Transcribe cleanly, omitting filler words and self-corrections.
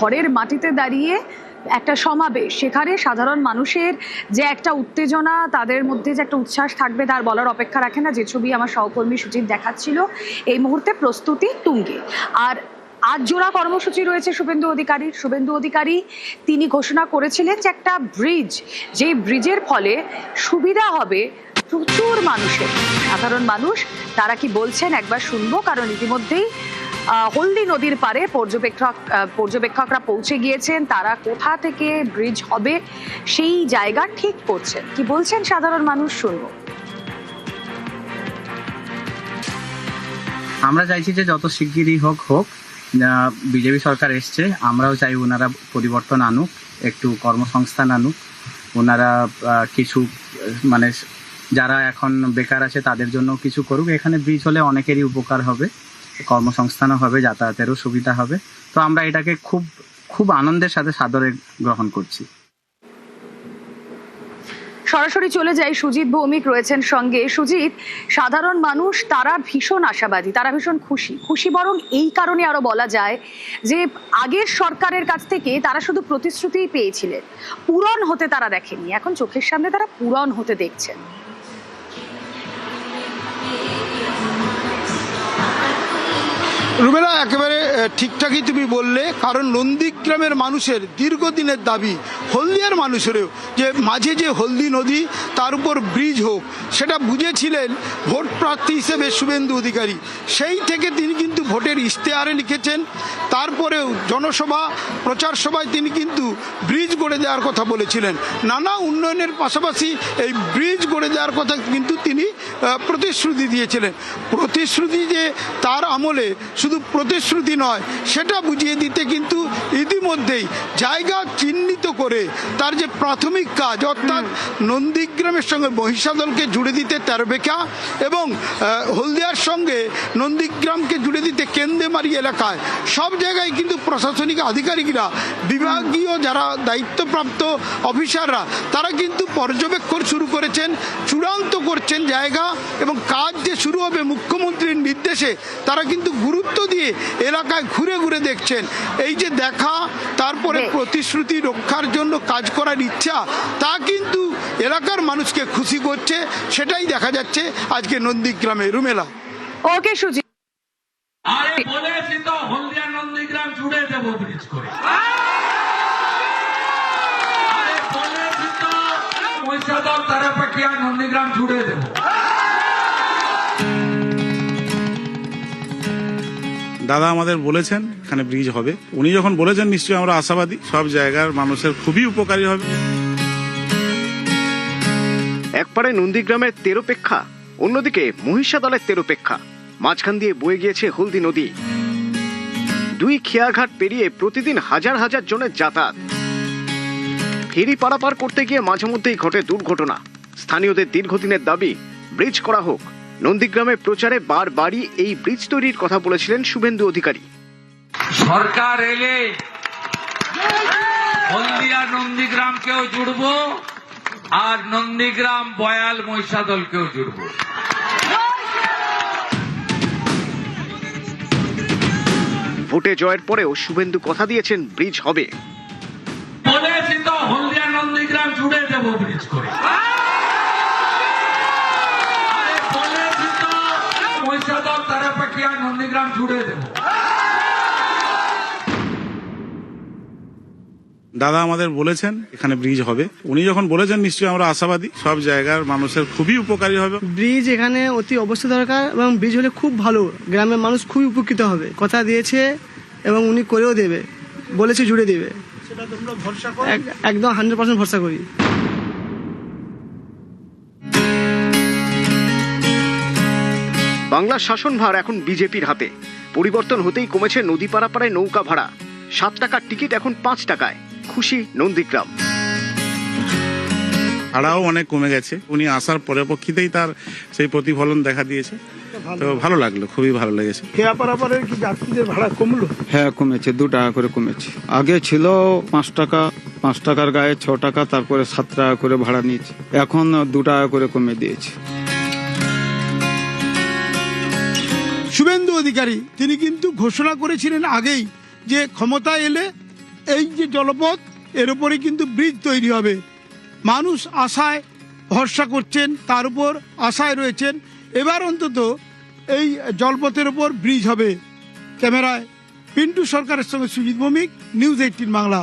ঘরের মাটিতে দাঁড়িয়ে একটা সমাবেশ, সেখানে সাধারণ মানুষের যে একটা উত্তেজনা, তাদের মধ্যে যে একটা উচ্ছ্বাস থাকবে তার বলার অপেক্ষা রাখে না। যে ছবি আমার সহকর্মী সুজিত দেখাচ্ছিল, এই মুহূর্তে প্রস্তুতি তুঙ্গে। আর আজ জোড়া কর্মসূচি রয়েছে শুভেন্দু অধিকারী তিনি ঘোষণা করেছিলেন যে একটা ব্রিজ, যে ব্রিজের ফলে সুবিধা হবে প্রচুর মানুষের, সাধারণ মানুষ তারা কি বলছেন একবার শুনবো। কারণ ইতিমধ্যেই হলদি নদীর পারে পর্যবেক্ষকরা পৌঁছে গিয়েছেন, তারা কোথা থেকে ব্রিজ হবে সেই জায়গা ঠিক করছেন। কি বলছেন সাধারণ মানুষ, শুনবো। আমরা চাইছি যে যত শিগগিরই হোক বিজেপি সরকার এসছে, আমরাও চাই ওনারা পরিবর্তন আনুক, একটু কর্মসংস্থান আনুক, ওনারা কিছু মানে যারা এখন বেকার আছে তাদের জন্য কিছু করুক। এখানে ব্রিজ হলে অনেকেরই উপকার হবে, কর্মসংস্থানও হবে, যাতায়াতেরও সুবিধা হবে। তো আমরা এটাকে খুব খুব আনন্দের সাথে সাদরে গ্রহণ করছি। সরাসরি চলে যাই, সুজিত ভৌমিক রয়েছেন সঙ্গে। সুজিত, সাধারণ মানুষ তারা ভীষণ আশাবাদী, তারা ভীষণ খুশি বরং এই কারণে আরো বলা যায় যে আগের সরকারের কাছ থেকে তারা শুধু প্রতিশ্রুতিই পেয়েছিলেন, পূরণ হতে তারা দেখেনি। এখন চোখের সামনে তারা পূরণ হতে দেখছেন। রুবেলা, একেবারে ঠিকঠাকই তুমি বললে। কারণ নন্দীগ্রামের মানুষের দীর্ঘদিনের দাবি, হলদিয়ার মানুষেরও, যে মাঝে যে হলদি নদী তার উপর ব্রিজ হোক, সেটা বুঝেছিলেন ভোট প্রার্থী হিসেবে শুভেন্দু অধিকারী। সেই থেকে তিনি কিন্তু ভোটের ইশতেহারে লিখেছেন, তারপরেও জনসভা প্রচার সভায় তিনি কিন্তু ব্রিজ গড়ে দেওয়ার কথা বলেছিলেন। নানা উন্নয়নের পাশাপাশি এই ব্রিজ গড়ে দেওয়ার কথা কিন্তু তিনি প্রতিশ্রুতি দিয়েছিলেন। প্রতিশ্রুতি যে তার আমলে শুধু প্রতিশ্রুতি নয়, সেটা বুঝিয়ে দিতে কিন্তু ইতিমধ্যেই জায়গা চিহ্নিত করে তার যে প্রাথমিক কাজ, অর্থাৎ নন্দীগ্রামের সঙ্গে মহিষাদলকে জুড়ে দিতে তেরবেকা এবং হলদিয়ার সঙ্গে নন্দীগ্রামকে জুড়ে দিতে কেন্দ্রেমারি এলাকায় সব জায়গায় কিন্তু প্রশাসনিক আধিকারিকরা, বিভাগীয় যারা দায়িত্বপ্রাপ্ত অফিসাররা, তারা কিন্তু পর্যবেক্ষণ শুরু করেছেন, চূড়ান্ত করছেন জায়গা এবং কাজ যে শুরু হবে মুখ্যমন্ত্রীর নির্দেশে, তারা কিন্তু গুরুত্ব দিয়ে এলাকায় ঘুরে ঘুরে দেখছেন। এই যে দেখা, তারপরে প্রতিশ্রুতি রক্ষার জন্য কাজ করার ইচ্ছা, তা কিন্তু এলাকার মানুষকে খুশি করছে। সেটাই দেখা যাচ্ছে আজকে নন্দীগ্রামে। রুমেলা। ওকে সুজিত। আরে বলেছি তো হলদিয়া নন্দীগ্রাম জুড়ে দেব ব্রিজ করে। আরে বলেছি তো মহিষাদল তারাপাখিয়া নন্দীগ্রাম জুড়ে দেব। দাদা আমাদের বলেছেন এখানে ব্রিজ হবে, উনি যখন বলেছেন নিশ্চয়ই আমরা আশাবাদী সব জায়গার মানুষের খুবই উপকারী হবে। একপারে নন্দীগ্রামের তেরোপেক্ষা, অন্যদিকে মহিষাদলের তেরোপেক্ষা, মাঝখান দিয়ে বয়ে গিয়েছে হলদি নদী। দুই খেয়াঘাট পেরিয়ে প্রতিদিন হাজার হাজার জনের যাতায়াত। ফেরি পারাপার করতে গিয়ে মাঝে মধ্যেই ঘটে দুর্ঘটনা। স্থানীয়দের দীর্ঘদিনের দাবি ব্রিজ করা হোক। নন্দীগ্রামের প্রচারে বারবারই এই ব্রিজ তৈরির কথা বলেছিলেন শুভেন্দু অধিকারী। সরকার এলে হলদিয়া নন্দীগ্রামকেও জুড়বো, আর নন্দীগ্রাম বয়াল মহিষাদলকেও জুড়বো। ভোটে জয়ের পরেও শুভেন্দু কথা দিয়েছেন ব্রিজ হবে। বলেছি তো হলদিয়া নন্দীগ্রাম জুড়ে দেব ব্রিজ করে। আরে বলেছি তো মহিষাদল তারাপাখিয়া নন্দীগ্রাম জুড়ে দেব। দাদা আমাদের বলেছেন এখানে ব্রিজ হবে, উনি যখন বলেছেন নিশ্চয়ই আমরা আশাবাদী সব জায়গার মানুষের খুবই উপকারী হবে। ব্রিজ এখানে অতি অবশ্যই দরকার এবং ব্রিজ হলে খুব ভালো, গ্রামের মানুষ খুবই উপকৃত হবে। কথা দিয়েছে এবং উনি করেও দেবে, বলেছে জুড়ে দেবে। একদম 100% ভরসা করি। বাংলার শাসনভার এখন বিজেপির হাতে। পরিবর্তন হতেই কমেছে নদী পারাপাড়ায় নৌকা ভাড়া। 7 টাকার টিকিট এখন 5 টাকায়। খুশি নন্দীগ্রাম। ভাড়াও অনেক কমে গেছে, উনি আসার পরিপ্রেক্ষিতেই তার সেই প্রতিফলন দেখা দিয়েছে। তো ভালো লাগলো, খুবই ভালো লেগেছে। খেয়া পারাপারের কি যাত্রীদের ভাড়া কমলো? হ্যাঁ কমেছে, 2 টাকা করে কমেছে। আগে ছিল 5 টাকা, 5 টাকার গায়ে 6 টাকা, তারপরে 7 টাকা করে ভাড়া নিয়েছে, এখন 2 টাকা করে কমে দিয়েছে। শুভেন্দু অধিকারী তিনি কিন্তু ঘোষণা করেছিলেন আগেই যে ক্ষমতা এলে এই যে জলপথ এর উপরে কিন্তু ব্রিজ তৈরি হবে। মানুষ আশায় ভরসা করছেন, তার উপর আশায় রয়েছেন এবার অন্তত এই জলপথের উপর ব্রিজ হবে। ক্যামেরায় পিন্টু সরকারের সঙ্গে সুজিত ভৌমিক, নিউজ 18 বাংলা।